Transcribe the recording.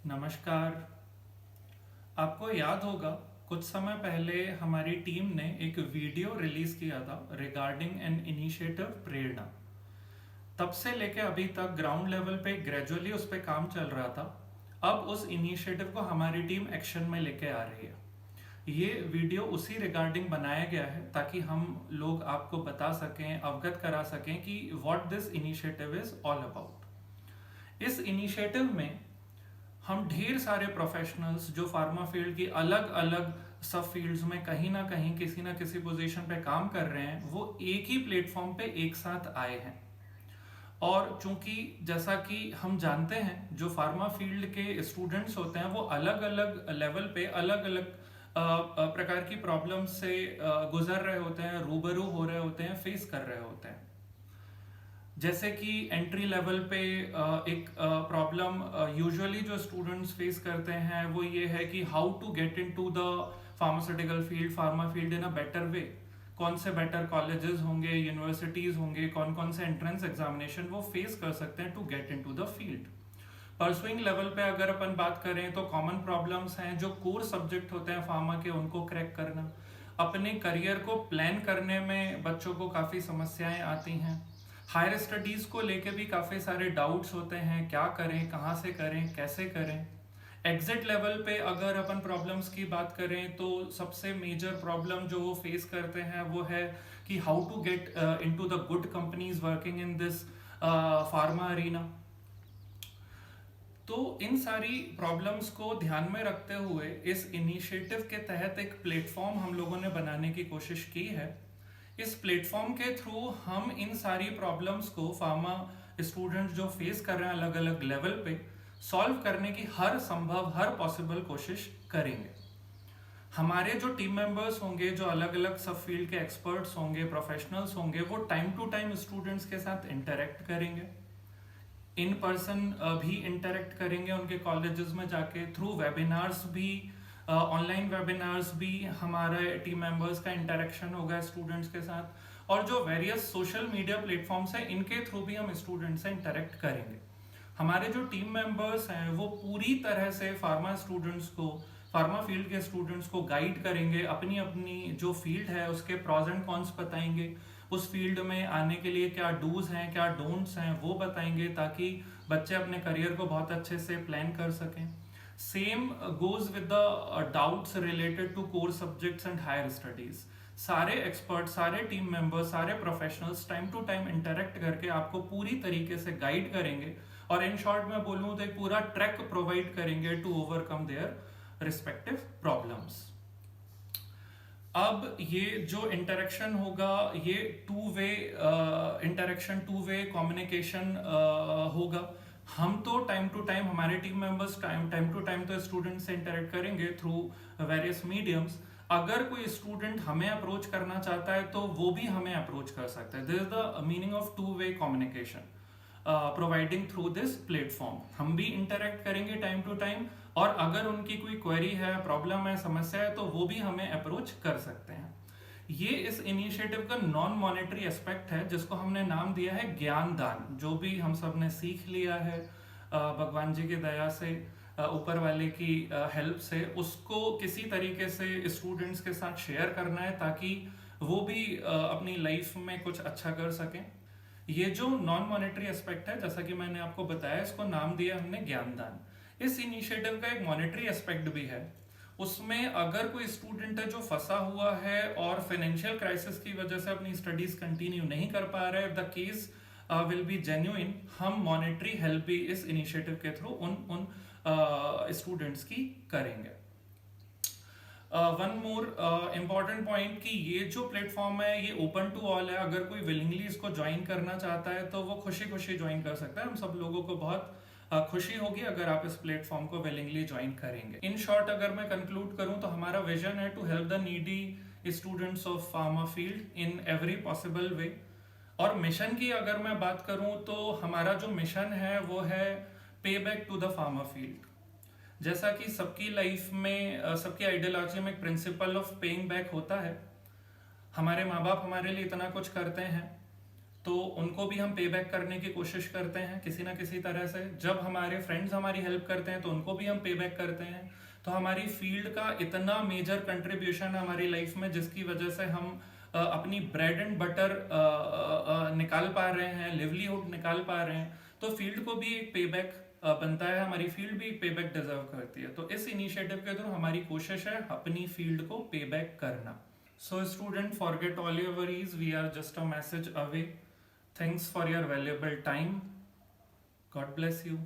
नमस्कार। आपको याद होगा कुछ समय पहले हमारी टीम ने एक वीडियो रिलीज किया था रिगार्डिंग एन इनिशिएटिव प्रेरणा। तब से लेके अभी तक ग्राउंड लेवल पे ग्रेजुअली उस पर काम चल रहा था। अब उस इनिशिएटिव को हमारी टीम एक्शन में लेके आ रही है। ये वीडियो उसी रिगार्डिंग बनाया गया है ताकि हम लोग आपको बता सकें, अवगत करा सकें कि what this initiative is all about. इस इनिशिएटिव में हम ढेर सारे प्रोफेशनल्स जो फार्मा फील्ड की अलग अलग सब फील्ड्स में कहीं ना किसी पोजीशन पे काम कर रहे हैं, वो एक ही प्लेटफॉर्म पे एक साथ आए हैं। और चूंकि जैसा कि हम जानते हैं जो फार्मा फील्ड के स्टूडेंट्स होते हैं वो अलग अलग लेवल पे अलग अलग प्रकार की प्रॉब्लम से गुजर रहे होते हैं, रूबरू हो रहे होते हैं, फेस कर रहे होते हैं। जैसे कि एंट्री लेवल पे एक प्रॉब्लम यूजुअली जो स्टूडेंट्स फेस करते हैं वो ये है कि how to get into the pharmaceutical field, pharma field in a better way. कौन से बेटर कॉलेजेस होंगे, यूनिवर्सिटीज होंगे, कौन कौन से एंट्रेंस एग्जामिनेशन वो फेस कर सकते हैं to get into the field. Pursuing level पे अगर अपन बात करें तो कॉमन प्रॉब्लम्स हैं जो कोर सब्जेक्ट होते हैं फार्मा के, उनको क्रैक करना। अपने करियर को प्लान करने में बच्चों को काफ़ी समस्याएं आती हैं। हायर स्टडीज़ को लेके भी काफ़ी सारे डाउट्स होते हैं, क्या करें, कहाँ से करें, कैसे करें। एग्जिट लेवल पे अगर अपन प्रॉब्लम्स की बात करें तो सबसे मेजर प्रॉब्लम जो वो फेस करते हैं वो है कि how to get into the good companies working in this pharma arena. तो इन सारी प्रॉब्लम्स को ध्यान में रखते हुए इस इनिशिएटिव के तहत एक प्लेटफॉर्म हम लोगों ने बनाने की कोशिश की है। इस प्लेटफॉर्म के थ्रू हम इन सारी प्रॉब्लम्स को फार्मा स्टूडेंट्स जो फेस कर रहे हैं अलग अलग लेवल पे सॉल्व करने की हर संभव, हर पॉसिबल कोशिश करेंगे। हमारे जो टीम मेंबर्स होंगे, जो अलग अलग सब फील्ड के एक्सपर्ट्स होंगे, प्रोफेशनल्स होंगे, वो टाइम टू टाइम स्टूडेंट्स के साथ इंटरेक्ट करेंगे, इन पर्सन भी इंटरेक्ट करेंगे उनके कॉलेजेस में जाके, थ्रू वेबिनार्स भी, ऑनलाइन वेबिनार्स भी हमारे टीम मेंबर्स का इंटरेक्शन होगा स्टूडेंट्स के साथ। और जो वेरियस सोशल मीडिया प्लेटफॉर्म्स हैं इनके थ्रू भी हम स्टूडेंट्स से इंटरेक्ट करेंगे। हमारे जो टीम मेंबर्स हैं वो पूरी तरह से फार्मा स्टूडेंट्स को, फार्मा फील्ड के स्टूडेंट्स को गाइड करेंगे, अपनी अपनी जो फील्ड है उसके प्रॉज एंड कॉन्स बताएंगे, उस फील्ड में आने के लिए क्या डूज हैं, क्या डोंट्स हैं वो बताएंगे, ताकि बच्चे अपने करियर को बहुत अच्छे से प्लान कर सकें। Same goes with the doubts related to core subjects and higher studies. सारे एक्सपर्ट, सारे टीम मेंबर्स, सारे professionals time to time interact करके आपको पूरी तरीके से गाइड करेंगे और इन शॉर्ट में बोलूँ तो एक पूरा ट्रैक प्रोवाइड करेंगे to overcome their respective problems. अब ये जो इंटरेक्शन होगा ये two way interaction, two way communication होगा। हम तो टाइम टू टाइम, हमारे team members time to time तो स्टूडेंट से इंटरेक्ट करेंगे थ्रू वेरियस मीडियम्स। अगर कोई स्टूडेंट हमें अप्रोच करना चाहता है तो वो भी हमें अप्रोच कर सकता है। This is the meaning of to way communication providing through this platform. हम भी इंटरेक्ट करेंगे टाइम टू टाइम, और अगर उनकी कोई क्वेरी है, प्रॉब्लम है, समस्या है तो वो भी हमें अप्रोच कर सकते हैं। ये इस इनिशिएटिव का नॉन मॉनेटरी एस्पेक्ट है जिसको हमने नाम दिया है ज्ञान दान। जो भी हम सब ने सीख लिया है भगवान जी की दया से, ऊपर वाले की हेल्प से, उसको किसी तरीके से स्टूडेंट्स के साथ शेयर करना है ताकि वो भी अपनी लाइफ में कुछ अच्छा कर सकें। ये जो नॉन मॉनेटरी एस्पेक्ट है, जैसा कि मैंने आपको बताया, इसको नाम दिया हमने ज्ञान दान। इस इनिशिएटिव का एक मॉनेटरी एस्पेक्ट भी है। उसमें अगर कोई स्टूडेंट है जो फंसा हुआ है और फाइनेंशियल क्राइसिस की वजह से अपनी स्टडीज कंटिन्यू नहीं कर पा रहा है, the case will be genuine, हम मॉनेटरी हेल्प भी इस इनिशिएटिव के थ्रू उन स्टूडेंट्स की करेंगे। वन मोर इम्पॉर्टेंट पॉइंट कि ये जो प्लेटफॉर्म है ये ओपन टू ऑल है। अगर कोई विलिंगली इसको ज्वाइन करना चाहता है तो वो खुशी खुशी ज्वाइन कर सकता है। हम सब लोगों को बहुत खुशी होगी अगर आप इस प्लेटफॉर्म को विलिंगली ज्वाइन करेंगे। इन शॉर्ट अगर मैं कंक्लूड करूं तो हमारा विजन है to help the needy students of pharma field in every possible way. और मिशन की अगर मैं बात करूं तो हमारा जो मिशन है वो है pay back to the pharma field. जैसा कि सबकी लाइफ में, सबकी आइडियोलॉजी में एक प्रिंसिपल ऑफ पेइंग बैक होता है। हमारे माँ बाप हमारे लिए इतना कुछ करते हैं, तो उनको भी हम पे बैक करने की कोशिश करते हैं किसी ना किसी तरह से। जब हमारे फ्रेंड्स हमारी हेल्प करते हैं तो उनको भी हम पे बैक करते हैं। तो हमारी फील्ड का इतना मेजर कंट्रीब्यूशन है हमारी लाइफ में, जिसकी वजह से हम अपनी ब्रेड एंड बटर निकाल पा रहे हैं, लिवलीहुड निकाल पा रहे हैं। तो फील्ड को भी एक पे बैक बनता है, हमारी फील्ड भी एक पे बैक डिजर्व करती है। तो इस इनिशिएटिव के थ्रू हमारी कोशिश है अपनी फील्ड को पे बैक करना। So student, forget all your worries. We are just a message away. Thanks for your valuable time. God bless you.